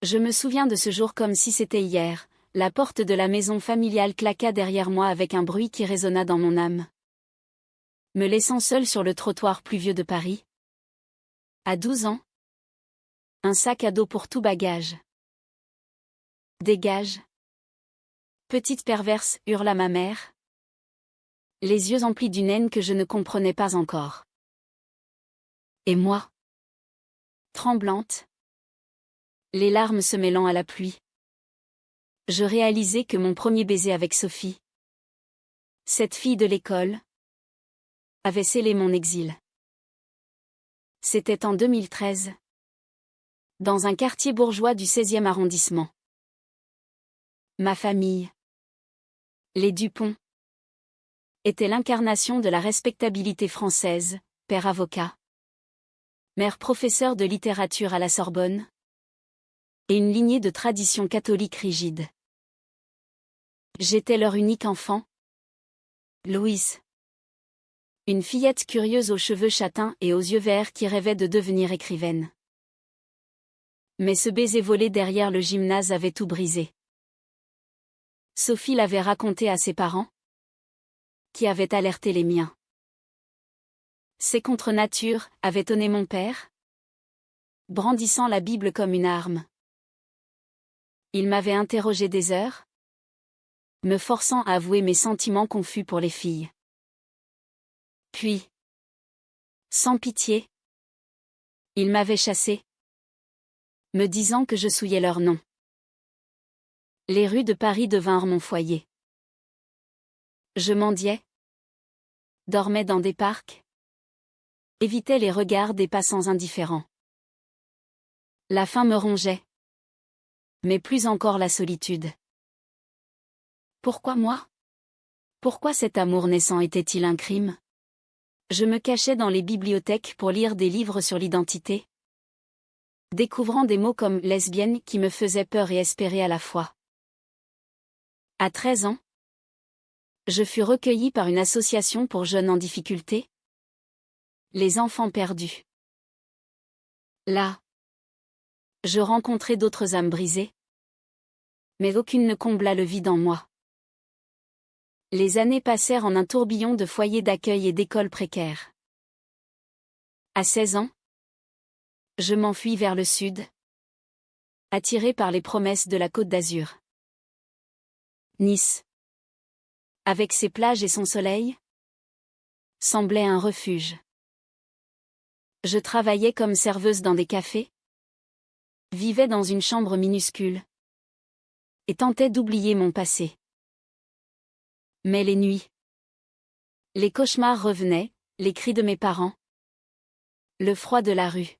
Je me souviens de ce jour comme si c'était hier. La porte de la maison familiale claqua derrière moi avec un bruit qui résonna dans mon âme, me laissant seule sur le trottoir pluvieux de Paris. À 12 ans. Un sac à dos pour tout bagage. Dégage. Petite perverse, hurla ma mère, les yeux emplis d'une haine que je ne comprenais pas encore. Et moi, tremblante, les larmes se mêlant à la pluie, je réalisais que mon premier baiser avec Sophie, cette fille de l'école, avait scellé mon exil. C'était en 2013, dans un quartier bourgeois du 16e arrondissement. Ma famille, les Dupont, était l'incarnation de la respectabilité française, père avocat, mère professeur de littérature à la Sorbonne, et une lignée de tradition catholique rigide. J'étais leur unique enfant, Louise. Une fillette curieuse aux cheveux châtains et aux yeux verts qui rêvait de devenir écrivaine. Mais ce baiser volé derrière le gymnase avait tout brisé. Sophie l'avait raconté à ses parents, qui avaient alerté les miens. C'est contre nature, avait tonné mon père, brandissant la Bible comme une arme. Il m'avait interrogé des heures, me forçant à avouer mes sentiments confus pour les filles. Puis, sans pitié, il m'avait chassé, me disant que je souillais leur nom. Les rues de Paris devinrent mon foyer. Je mendiais, dormais dans des parcs, évitais les regards des passants indifférents. La faim me rongeait, mais plus encore la solitude. Pourquoi moi? Pourquoi cet amour naissant était-il un crime? Je me cachais dans les bibliothèques pour lire des livres sur l'identité, découvrant des mots comme lesbienne qui me faisaient peur et espérer à la fois. À 13 ans, je fus recueillie par une association pour jeunes en difficulté, les enfants perdus. Là, je rencontrai d'autres âmes brisées, mais aucune ne combla le vide en moi. Les années passèrent en un tourbillon de foyers d'accueil et d'écoles précaires. À 16 ans, je m'enfuis vers le sud, attiré par les promesses de la Côte d'Azur. Nice, avec ses plages et son soleil, semblait un refuge. Je travaillais comme serveuse dans des cafés, vivais dans une chambre minuscule, et tentais d'oublier mon passé. Mais les nuits, les cauchemars revenaient, les cris de mes parents, le froid de la rue.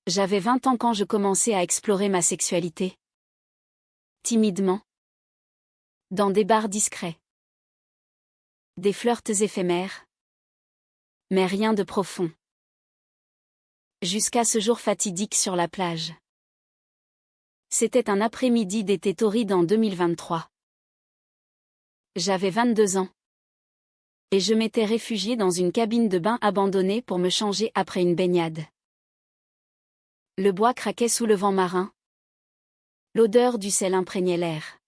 J'avais 20 ans quand je commençais à explorer ma sexualité. Timidement. Dans des bars discrets. Des flirts éphémères. Mais rien de profond. Jusqu'à ce jour fatidique sur la plage. C'était un après-midi d'été torride en 2023. J'avais 22 ans. Et je m'étais réfugiée dans une cabine de bain abandonnée pour me changer après une baignade. Le bois craquait sous le vent marin. L'odeur du sel imprégnait l'air.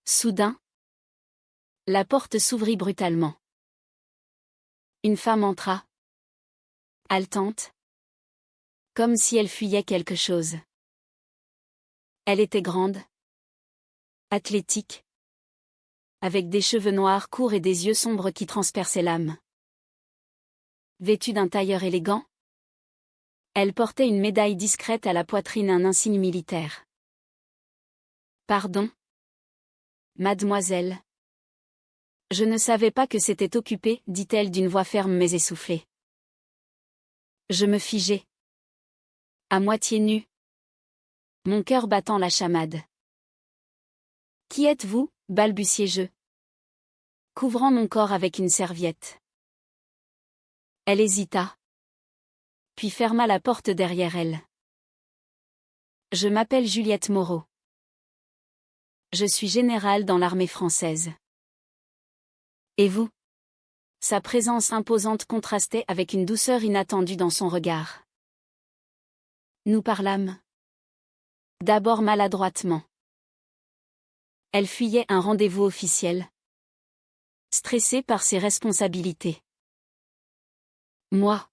Soudain, la porte s'ouvrit brutalement. Une femme entra. Haletante. Comme si elle fuyait quelque chose. Elle était grande. Athlétique. Avec des cheveux noirs courts et des yeux sombres qui transperçaient l'âme. Vêtue d'un tailleur élégant, elle portait une médaille discrète à la poitrine, un insigne militaire. Pardon, mademoiselle. Je ne savais pas que c'était occupé, dit-elle d'une voix ferme mais essoufflée. Je me figeai. À moitié nue. Mon cœur battant la chamade. Qui êtes-vous, balbutiai-je, couvrant mon corps avec une serviette. Elle hésita. Puis ferma la porte derrière elle. Je m'appelle Juliette Moreau. Je suis générale dans l'armée française. Et vous? Sa présence imposante contrastait avec une douceur inattendue dans son regard. Nous parlâmes. D'abord maladroitement. Elle fuyait un rendez-vous officiel. Stressée par ses responsabilités. Moi.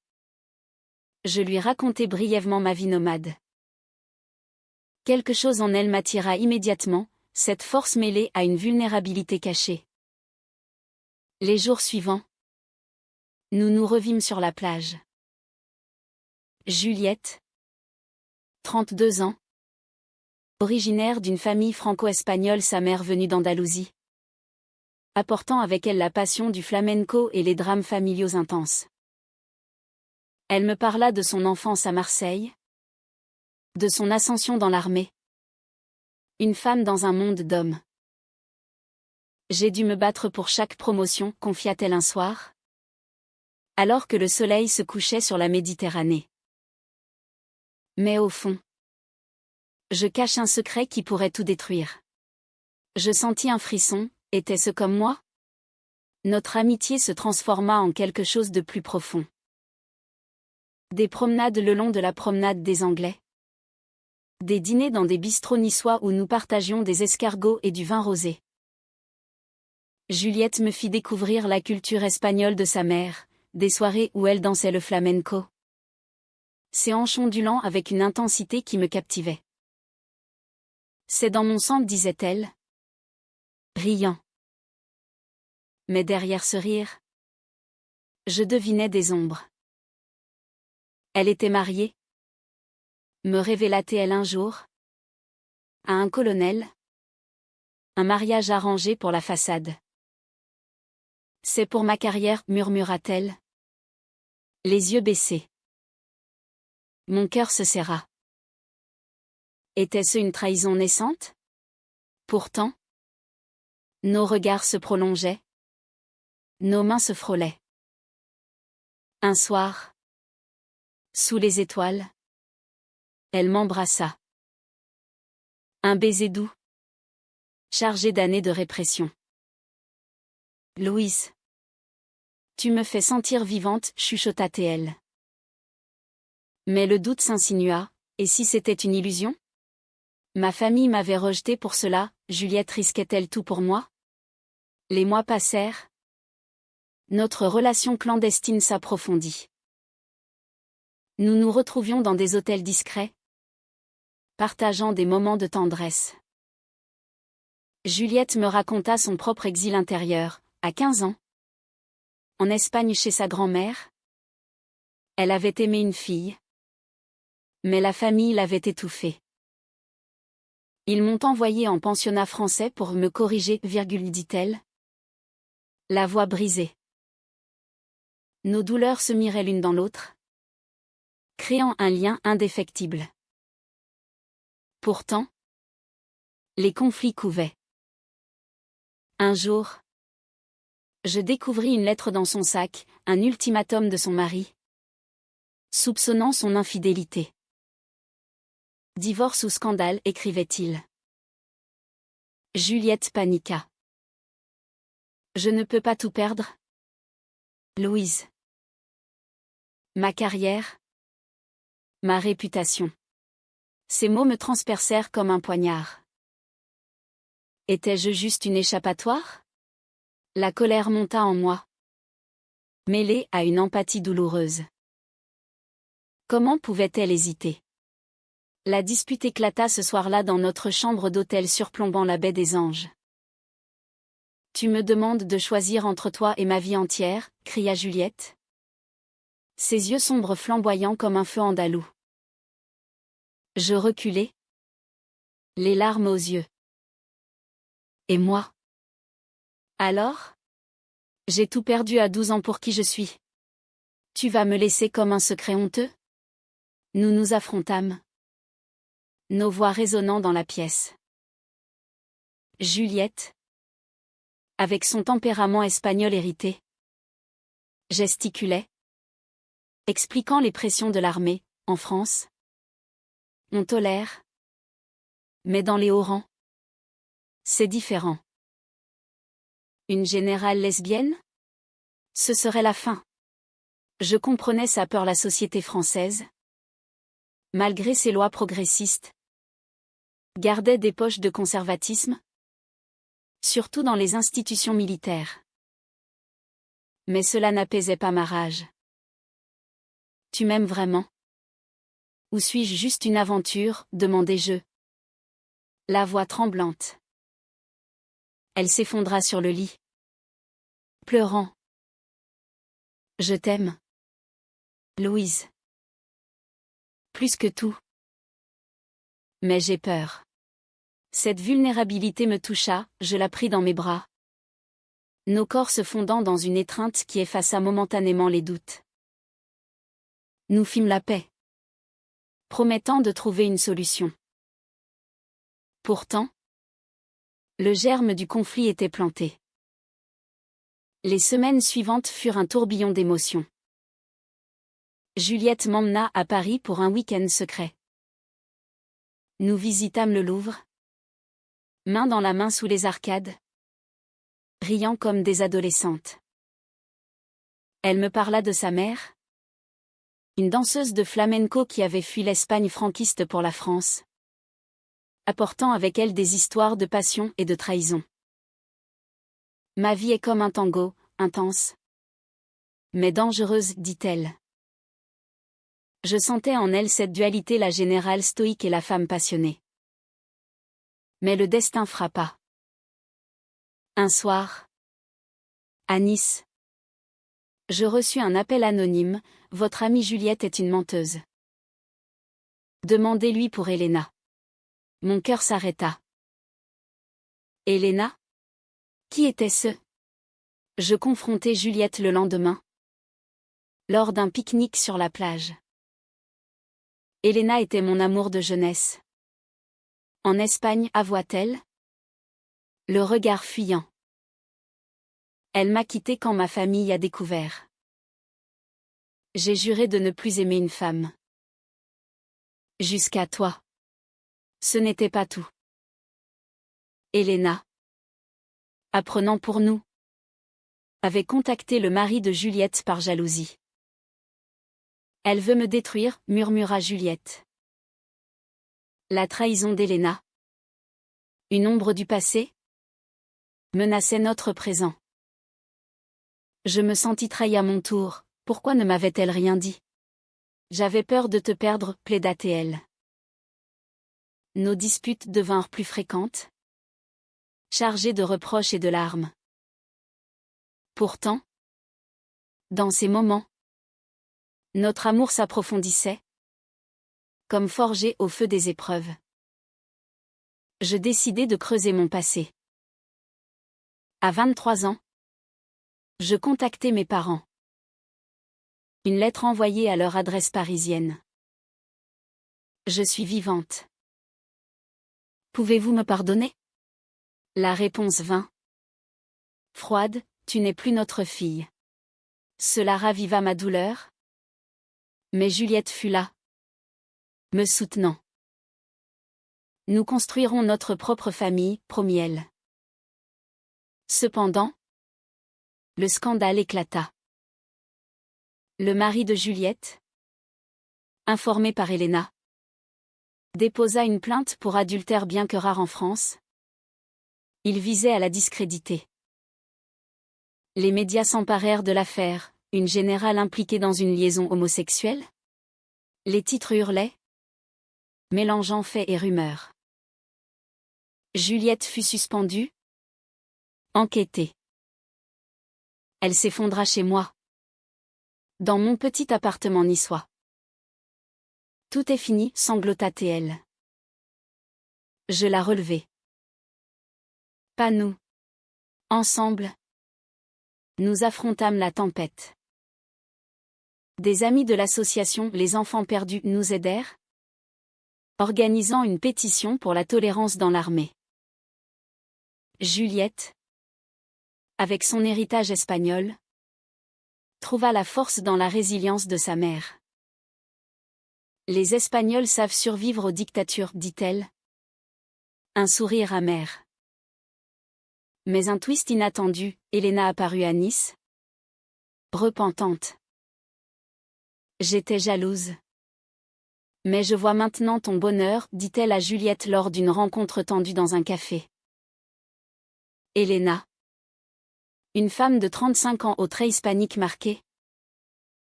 Je lui racontai brièvement ma vie nomade. Quelque chose en elle m'attira immédiatement, cette force mêlée à une vulnérabilité cachée. Les jours suivants, nous nous revîmes sur la plage. Juliette, 32 ans, originaire d'une famille franco-espagnole, sa mère venue d'Andalousie, apportant avec elle la passion du flamenco et les drames familiaux intenses. Elle me parla de son enfance à Marseille, de son ascension dans l'armée. Une femme dans un monde d'hommes. J'ai dû me battre pour chaque promotion, confia-t-elle un soir, alors que le soleil se couchait sur la Méditerranée. Mais au fond, je cache un secret qui pourrait tout détruire. Je sentis un frisson, était-ce comme moi? Notre amitié se transforma en quelque chose de plus profond. Des promenades le long de la promenade des Anglais. Des dîners dans des bistrots niçois où nous partagions des escargots et du vin rosé. Juliette me fit découvrir la culture espagnole de sa mère, des soirées où elle dansait le flamenco. Ses hanches ondulant avec une intensité qui me captivait. C'est dans mon sang, disait-elle. Riant. Mais derrière ce rire, je devinais des ombres. Elle était mariée, me révéla-t-elle un jour, à un colonel. Un mariage arrangé pour la façade. C'est pour ma carrière, murmura-t-elle, les yeux baissés. Mon cœur se serra. Était-ce une trahison naissante? Pourtant, nos regards se prolongeaient. Nos mains se frôlaient. Un soir, sous les étoiles, elle m'embrassa. Un baiser doux, chargé d'années de répression. Louise. Tu me fais sentir vivante, chuchota-t-elle. Mais le doute s'insinua, et si c'était une illusion? Ma famille m'avait rejeté pour cela, Juliette risquait-elle tout pour moi? Les mois passèrent. Notre relation clandestine s'approfondit. Nous nous retrouvions dans des hôtels discrets, partageant des moments de tendresse. Juliette me raconta son propre exil intérieur, à 15 ans. En Espagne chez sa grand-mère. Elle avait aimé une fille. Mais la famille l'avait étouffée. Ils m'ont envoyé en pensionnat français pour me corriger, dit-elle. La voix brisée. Nos douleurs se miraient l'une dans l'autre, créant un lien indéfectible. Pourtant, les conflits couvaient. Un jour, je découvris une lettre dans son sac, un ultimatum de son mari, soupçonnant son infidélité. Divorce ou scandale, écrivait-il. Juliette paniqua. Je ne peux pas tout perdre. Louise. Ma carrière. Ma réputation. Ces mots me transpercèrent comme un poignard. Étais-je juste une échappatoire? La colère monta en moi, mêlée à une empathie douloureuse. Comment pouvait-elle hésiter? La dispute éclata ce soir-là dans notre chambre d'hôtel surplombant la baie des Anges. Tu me demandes de choisir entre toi et ma vie entière, cria Juliette. Ses yeux sombres flamboyants comme un feu andalou. Je reculai, les larmes aux yeux. Et moi? Alors? J'ai tout perdu à 12 ans pour qui je suis. Tu vas me laisser comme un secret honteux? Nous nous affrontâmes. Nos voix résonnant dans la pièce. Juliette, avec son tempérament espagnol hérité, gesticulait, expliquant les pressions de l'armée, en France. On tolère. Mais dans les hauts rangs, c'est différent. Une générale lesbienne? Ce serait la fin. Je comprenais sa peur, la société française. malgré ses lois progressistes, gardait des poches de conservatisme, surtout dans les institutions militaires. Mais cela n'apaisait pas ma rage. Tu m'aimes vraiment? Ou suis-je juste une aventure, demandai-je. La voix tremblante. Elle s'effondra sur le lit, pleurant. Je t'aime, Louise. Plus que tout. Mais j'ai peur. Cette vulnérabilité me toucha, je la pris dans mes bras. Nos corps se fondant dans une étreinte qui effaça momentanément les doutes. Nous fîmes la paix, promettant de trouver une solution. Pourtant, le germe du conflit était planté. Les semaines suivantes furent un tourbillon d'émotions. Juliette m'emmena à Paris pour un week-end secret. Nous visitâmes le Louvre, main dans la main sous les arcades, riant comme des adolescentes. Elle me parla de sa mère, une danseuse de flamenco qui avait fui l'Espagne franquiste pour la France, apportant avec elle des histoires de passion et de trahison. Ma vie est comme un tango, intense, mais dangereuse, dit-elle. Je sentais en elle cette dualité, la générale stoïque et la femme passionnée. Mais le destin frappa. Un soir, à Nice, je reçus un appel anonyme, votre amie Juliette est une menteuse. Demandez-lui pour Elena. Mon cœur s'arrêta. Elena? Qui était-ce? Je confrontai Juliette le lendemain, lors d'un pique-nique sur la plage. Elena était mon amour de jeunesse. En Espagne, avoua-t-elle? Le regard fuyant. Elle m'a quitté quand ma famille a découvert. J'ai juré de ne plus aimer une femme. Jusqu'à toi. Ce n'était pas tout. Elena, apprenant pour nous, avait contacté le mari de Juliette par jalousie. Elle veut me détruire, murmura Juliette. La trahison d'Elena, une ombre du passé, menaçait notre présent. Je me sentis trahi à mon tour, pourquoi ne m'avait-elle rien dit? J'avais peur de te perdre, plaida-t-elle. Nos disputes devinrent plus fréquentes, chargées de reproches et de larmes. Pourtant, dans ces moments, notre amour s'approfondissait, comme forgé au feu des épreuves. Je décidai de creuser mon passé. À 23 ans, je contactai mes parents. Une lettre envoyée à leur adresse parisienne. Je suis vivante. Pouvez-vous me pardonner? La réponse vint. Froide, tu n'es plus notre fille. Cela raviva ma douleur. Mais Juliette fut là, me soutenant. Nous construirons notre propre famille, promit-elle. Cependant, le scandale éclata. Le mari de Juliette, informé par Elena, déposa une plainte pour adultère bien que rare en France. Il visait à la discréditer. Les médias s'emparèrent de l'affaire, une générale impliquée dans une liaison homosexuelle? Les titres hurlaient, mélangeant faits et rumeurs. Juliette fut suspendue, enquêtée. Elle s'effondra chez moi, dans mon petit appartement niçois. Tout est fini, sanglota-t-elle. Je la relevai. Pas nous. Ensemble, nous affrontâmes la tempête. Des amis de l'association Les Enfants Perdus nous aidèrent, organisant une pétition pour la tolérance dans l'armée. Juliette, avec son héritage espagnol, trouva la force dans la résilience de sa mère. Les Espagnols savent survivre aux dictatures, dit-elle. Un sourire amer. Mais un twist inattendu, Elena apparut à Nice, repentante. J'étais jalouse. Mais je vois maintenant ton bonheur, dit-elle à Juliette lors d'une rencontre tendue dans un café. Elena. Une femme de 35 ans aux traits hispaniques marqués,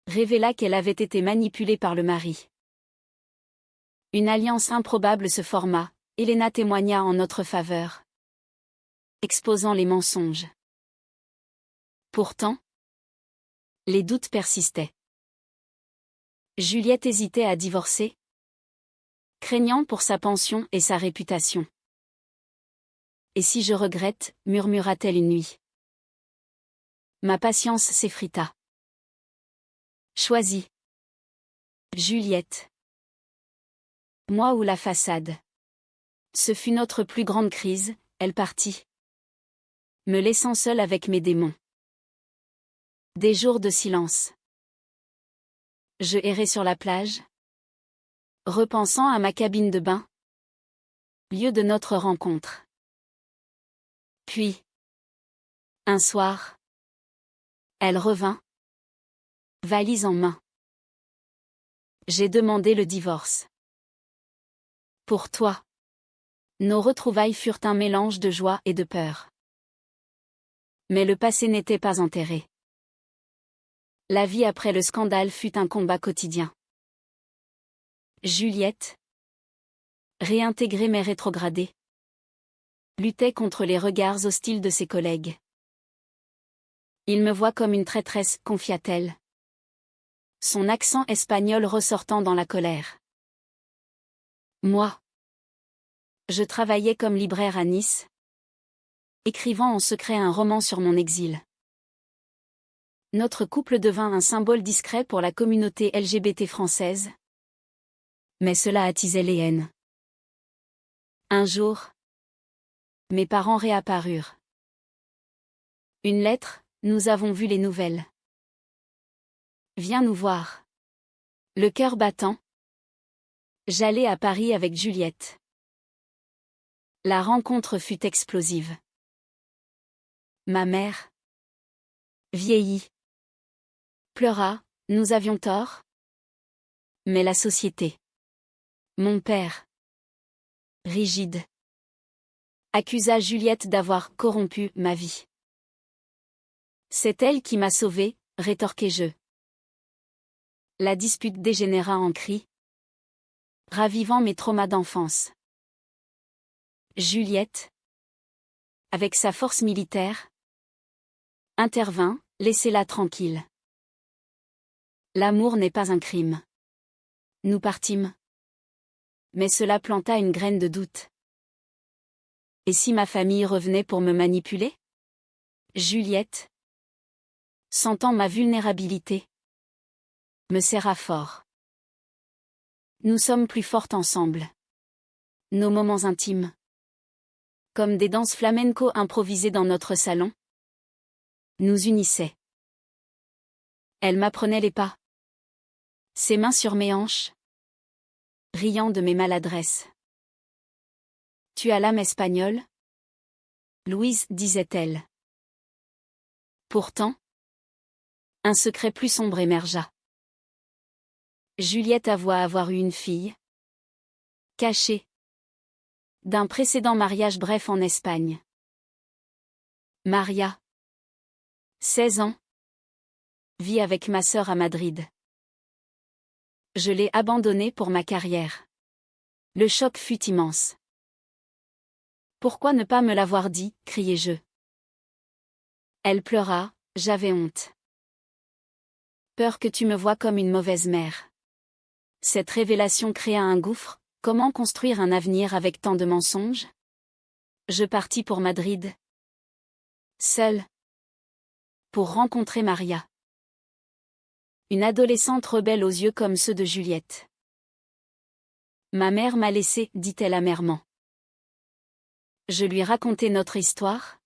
révéla qu'elle avait été manipulée par le mari. Une alliance improbable se forma, Elena témoigna en notre faveur, exposant les mensonges. Pourtant, les doutes persistaient. Juliette hésitait à divorcer, craignant pour sa pension et sa réputation. Et si je regrette, murmura-t-elle une nuit. Ma patience s'effrita. Choisis. Juliette. Moi ou la façade. Ce fut notre plus grande crise, elle partit, me laissant seule avec mes démons. Des jours de silence. Je errais sur la plage, repensant à ma cabine de bain, lieu de notre rencontre. Puis, un soir, elle revint, valise en main. J'ai demandé le divorce. Pour toi. Nos retrouvailles furent un mélange de joie et de peur. Mais le passé n'était pas enterré. La vie après le scandale fut un combat quotidien. Juliette, réintégrée mais rétrogradée, luttait contre les regards hostiles de ses collègues. Il me voit comme une traîtresse, confia-t-elle, son accent espagnol ressortant dans la colère. Moi. Je travaillais comme libraire à Nice, écrivant en secret un roman sur mon exil. Notre couple devint un symbole discret pour la communauté LGBT française. Mais cela attisait les haines. Un jour, mes parents réapparurent. Une lettre, nous avons vu les nouvelles. Viens nous voir. Le cœur battant, j'allais à Paris avec Juliette. La rencontre fut explosive. Ma mère, vieillie, pleura, nous avions tort. Mais la société. Mon père, rigide, accusa Juliette d'avoir corrompu ma vie. C'est elle qui m'a sauvée, rétorquai-je. La dispute dégénéra en cris, ravivant mes traumas d'enfance. Juliette, avec sa force militaire, intervint, laissez-la tranquille. L'amour n'est pas un crime. Nous partîmes. Mais cela planta une graine de doute. Et si ma famille revenait pour me manipuler? Juliette, sentant ma vulnérabilité, me serra fort. Nous sommes plus fortes ensemble. Nos moments intimes, comme des danses flamenco improvisées dans notre salon, nous unissaient. Elle m'apprenait les pas, ses mains sur mes hanches, riant de mes maladresses. Tu as l'âme espagnole? Louise, disait-elle. Pourtant, un secret plus sombre émergea. Juliette avoua avoir eu une fille, cachée, d'un précédent mariage bref en Espagne. Maria, 16 ans, vit avec ma sœur à Madrid. Je l'ai abandonnée pour ma carrière. Le choc fut immense. Pourquoi ne pas me l'avoir dit, criai-je. Elle pleura, j'avais honte. Peur que tu me voies comme une mauvaise mère. Cette révélation créa un gouffre, comment construire un avenir avec tant de mensonges? Je partis pour Madrid. Seule. Pour rencontrer Maria. Une adolescente rebelle aux yeux comme ceux de Juliette. Ma mère m'a laissée, dit-elle amèrement. Je lui racontai notre histoire,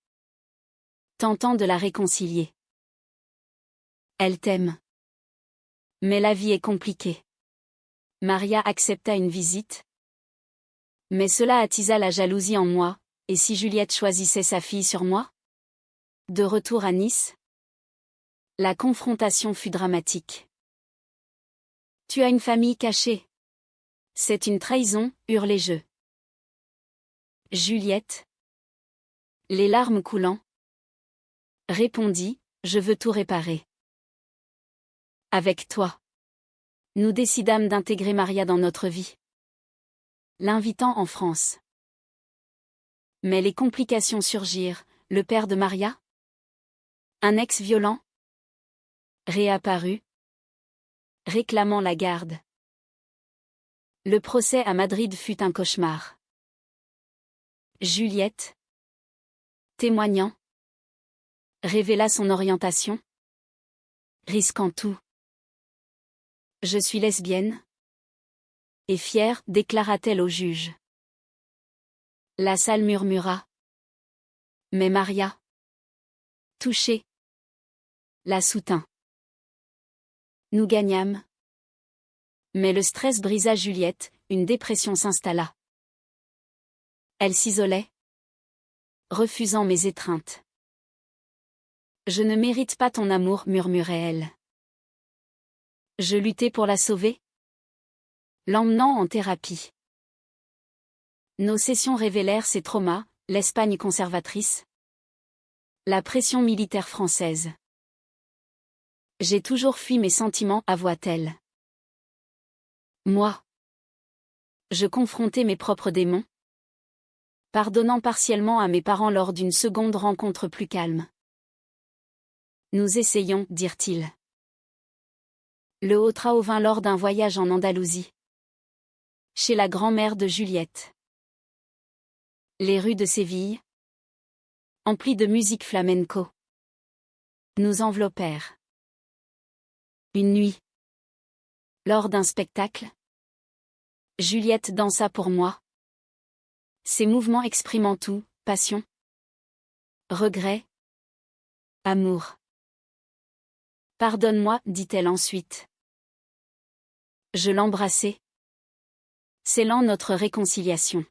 tentant de la réconcilier. Elle t'aime. Mais la vie est compliquée. Maria accepta une visite. Mais cela attisa la jalousie en moi, et si Juliette choisissait sa fille sur moi? De retour à Nice, la confrontation fut dramatique. Tu as une famille cachée. C'est une trahison, hurlai-je. Juliette, les larmes coulant, répondit, je veux tout réparer. Avec toi. Nous décidâmes d'intégrer Maria dans notre vie, l'invitant en France. Mais les complications surgirent, le père de Maria, un ex violent, réapparut, réclamant la garde. Le procès à Madrid fut un cauchemar. Juliette, témoignant, révéla son orientation, risquant tout. Je suis lesbienne. Et fière, déclara-t-elle au juge. La salle murmura. Mais Maria, touchée, la soutint. Nous gagnâmes. Mais le stress brisa Juliette, une dépression s'installa. Elle s'isolait, refusant mes étreintes. Je ne mérite pas ton amour, murmurait-elle. Je luttai pour la sauver, l'emmenant en thérapie. Nos sessions révélèrent ses traumas, l'Espagne conservatrice, la pression militaire française. J'ai toujours fui mes sentiments, avoua-t-elle. Moi. Je confrontais mes propres démons, pardonnant partiellement à mes parents lors d'une seconde rencontre plus calme. Nous essayons, dirent-ils. Le Haut-Trao vint lors d'un voyage en Andalousie, chez la grand-mère de Juliette. Les rues de Séville, emplies de musique flamenco, nous enveloppèrent. Une nuit, lors d'un spectacle, Juliette dansa pour moi. Ses mouvements exprimant tout, passion, regret, amour. Pardonne-moi, dit-elle ensuite. Je l'embrassai, scellant notre réconciliation.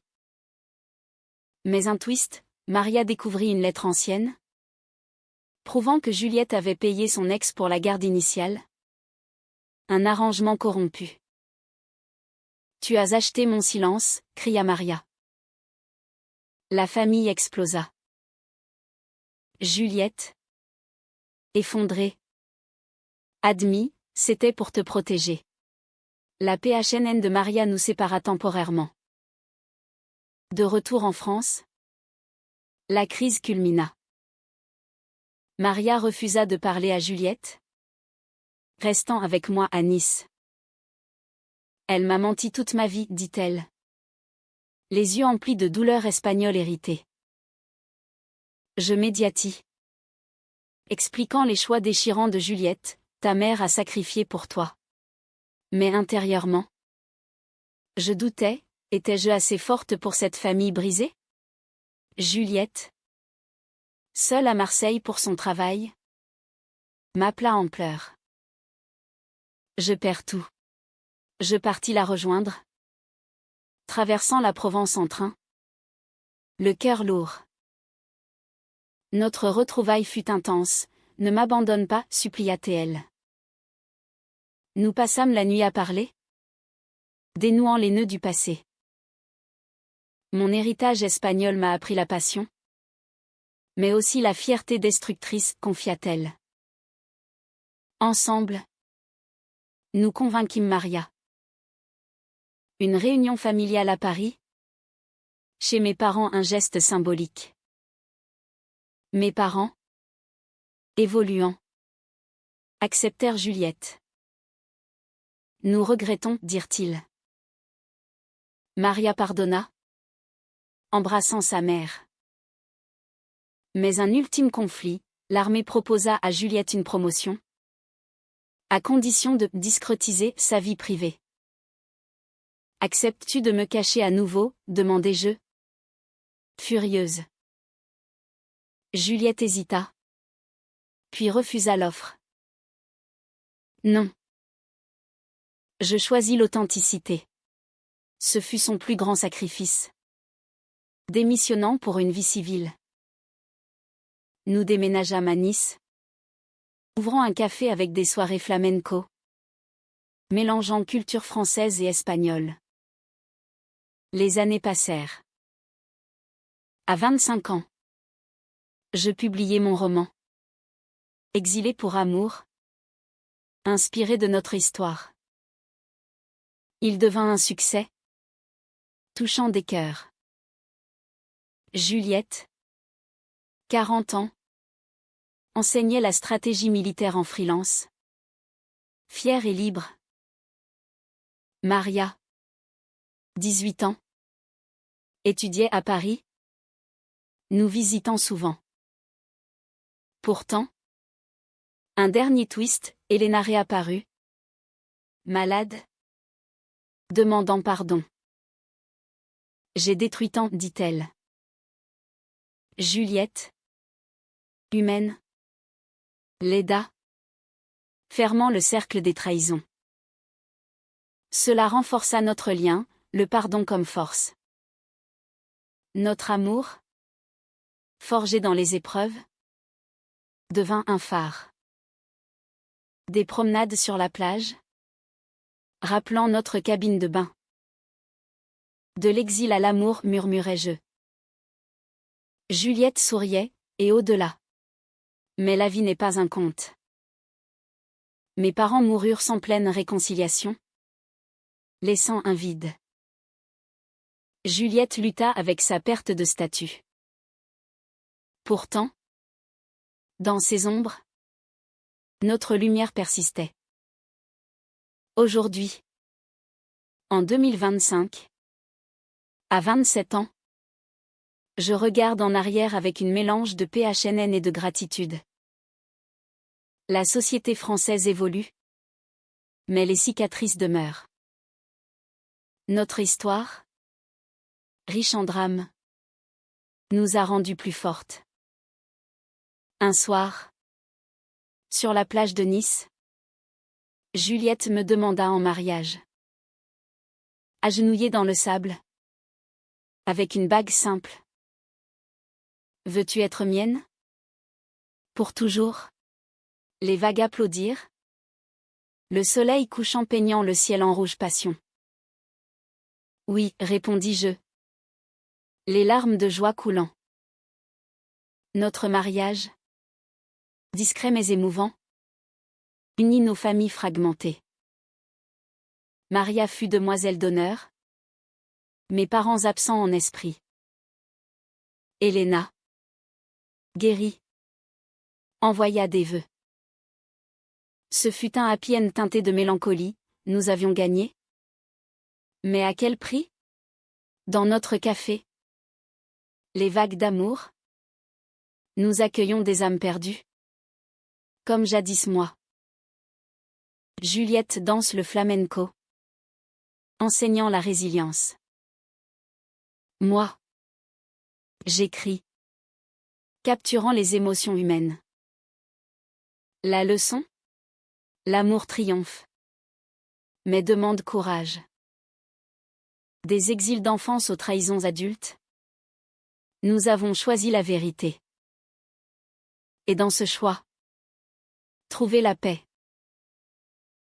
Mais un twist, Maria découvrit une lettre ancienne, prouvant que Juliette avait payé son ex pour la garde initiale. Un arrangement corrompu. Tu as acheté mon silence, cria Maria. La famille explosa. Juliette, effondrée, admis, c'était pour te protéger. La PHNN de Maria nous sépara temporairement. De retour en France, la crise culmina. Maria refusa de parler à Juliette, restant avec moi à Nice. Elle m'a menti toute ma vie, dit-elle. Les yeux emplis de douleur espagnole héritée. Je médiatis, expliquant les choix déchirants de Juliette, ta mère a sacrifié pour toi. Mais intérieurement, je doutais, étais-je assez forte pour cette famille brisée? Juliette, seule à Marseille pour son travail, m'appela en pleurs. Je perds tout. Je partis la rejoindre, traversant la Provence en train, le cœur lourd. Notre retrouvaille fut intense, ne m'abandonne pas, supplia-t-elle. Nous passâmes la nuit à parler, dénouant les nœuds du passé. Mon héritage espagnol m'a appris la passion, mais aussi la fierté destructrice, confia-t-elle. Ensemble, nous convainquîmes Maria. Une réunion familiale à Paris. Chez mes parents, un geste symbolique. Mes parents, évoluant, acceptèrent Juliette. Nous regrettons, dirent-ils. Maria pardonna, embrassant sa mère. Mais un ultime conflit, l'armée proposa à Juliette une promotion, à condition de discrétiser sa vie privée. Acceptes-tu de me cacher à nouveau, demandai-je. Furieuse. Juliette hésita, puis refusa l'offre. Non. Je choisis l'authenticité. Ce fut son plus grand sacrifice. Démissionnant pour une vie civile. Nous déménageâmes à Nice, ouvrant un café avec des soirées flamenco, mélangeant culture française et espagnole. Les années passèrent. À 25 ans, je publiai mon roman. Exilé pour amour, inspiré de notre histoire. Il devint un succès, touchant des cœurs. Juliette, 40 ans, enseignait la stratégie militaire en freelance. Fière et libre. Maria, 18 ans, étudiait à Paris, nous visitant souvent. Pourtant, un dernier twist, Elena réapparut. Malade, demandant pardon. J'ai détruit tant, dit-elle. Juliette, humaine. Léda, fermant le cercle des trahisons. Cela renforça notre lien, le pardon comme force. Notre amour, forgé dans les épreuves, devint un phare. Des promenades sur la plage, rappelant notre cabine de bain. De l'exil à l'amour, murmurai-je. Juliette souriait, et au-delà. Mais la vie n'est pas un conte. Mes parents moururent sans pleine réconciliation, laissant un vide. Juliette lutta avec sa perte de statut. Pourtant, dans ces ombres, notre lumière persistait. Aujourd'hui, en 2025, à 27 ans, je regarde en arrière avec une mélange de PHNN et de gratitude. La société française évolue, mais les cicatrices demeurent. Notre histoire, riche en drames, nous a rendus plus fortes. Un soir, sur la plage de Nice, Juliette me demanda en mariage. Agenouillée dans le sable, avec une bague simple. Veux-tu être mienne? Pour toujours? Les vagues applaudirent. Le soleil couchant peignant le ciel en rouge passion. Oui, répondis-je. Les larmes de joie coulant. Notre mariage, discret mais émouvant, unit nos familles fragmentées. Maria fut demoiselle d'honneur, mes parents absents en esprit. Elena, guérie, envoya des vœux. Ce fut un happy end teinté de mélancolie, nous avions gagné. Mais à quel prix? Dans notre café, les vagues d'amour, nous accueillons des âmes perdues. Comme jadis moi. Juliette danse le flamenco, enseignant la résilience. Moi, j'écris, capturant les émotions humaines. La leçon? L'amour triomphe, mais demande courage. Des exils d'enfance aux trahisons adultes, nous avons choisi la vérité. Et dans ce choix, trouver la paix.